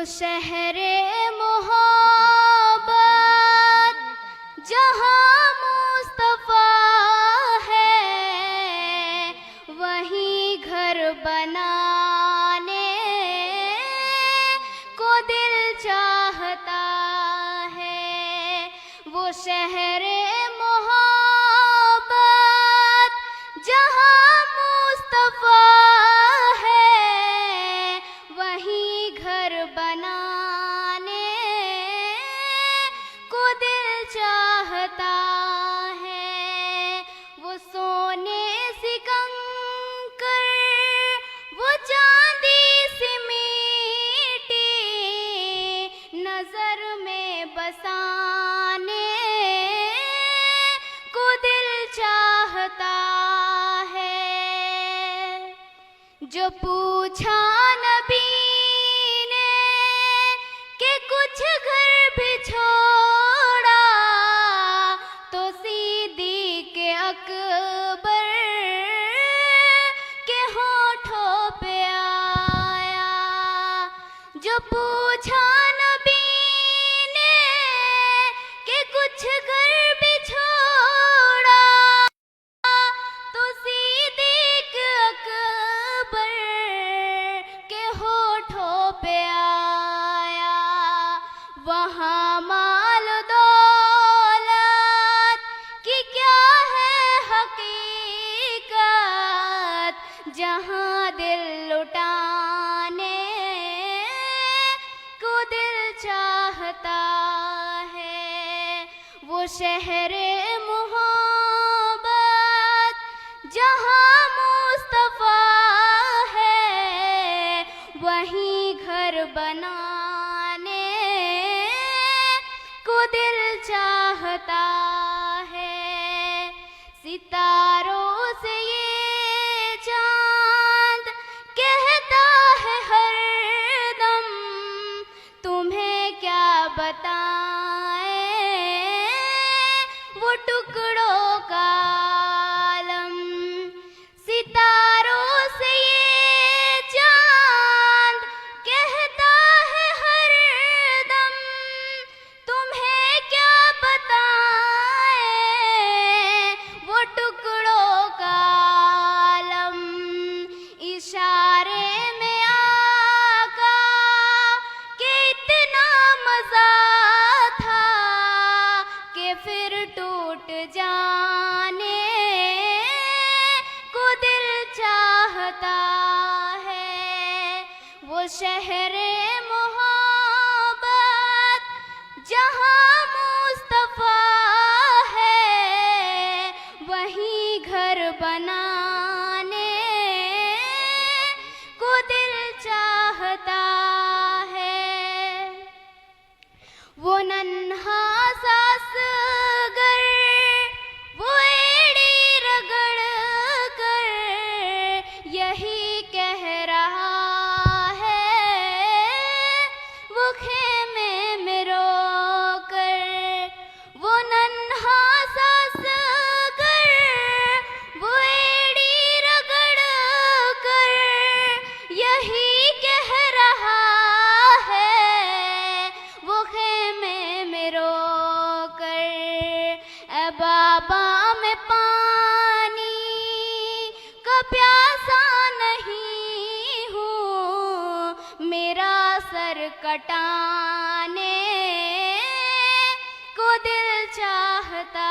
शहरे मोहब्बत जहाँ मुस्तफा है, वहीं घर बनाने को दिल चाहता है। वो शहरे मोहब्बत जहाँ मुस्तफा है, वहीं घर बनाने को दिल चाहता है। वो सोने सी कंकर, वो चांदी सी मीठी, नजर में बसाने को दिल चाहता है। जो पूछा नबी ने कि कुछ घर भी छोड़ा, तो सिद्दीक़ अकबर के होठों पे आया। जो पूछा नबी ने कि कुछ घर भी छोड़ा, तो सिद्दीक़ अकबर के होठों पे आया। वहाँ माल दौलत की क्या है हकीकत, जहाँ दिल लुटाने को दिल चाहता है। वो शहरे मोहब्बत जहाँ मुस्तफा है, वहीं घर बनाने को दिल चाहता है। सितारों से ये चांद कहता है हरदम, तुम्हें क्या बताएं वो टुकड़ों का आलम। सितारों से ये चांद कहता है हरदम, तुम्हें क्या बताएं वो टुकड़ों का आलम। इशारे में आका के इतना मजा था कि फिर टूट जाने को दिल चाहता है। वो शहरे मोहब्बत जहाँ मुस्तफा है, वहीं घर बनाने को दिल चाहता है। वो नन्हा सा असगर, वो एड़ी रगड़ कर यही कह रहा है, वो खेमे में रोकर। वो नन्हा सा असगर, वो एड़ी रगड़ कर यही कह रहा है, वो खेमे में रोकर। ए बाबा मैं पानी का प्यासा नहीं हूँ, मेरा सर कटाने को दिल चाहता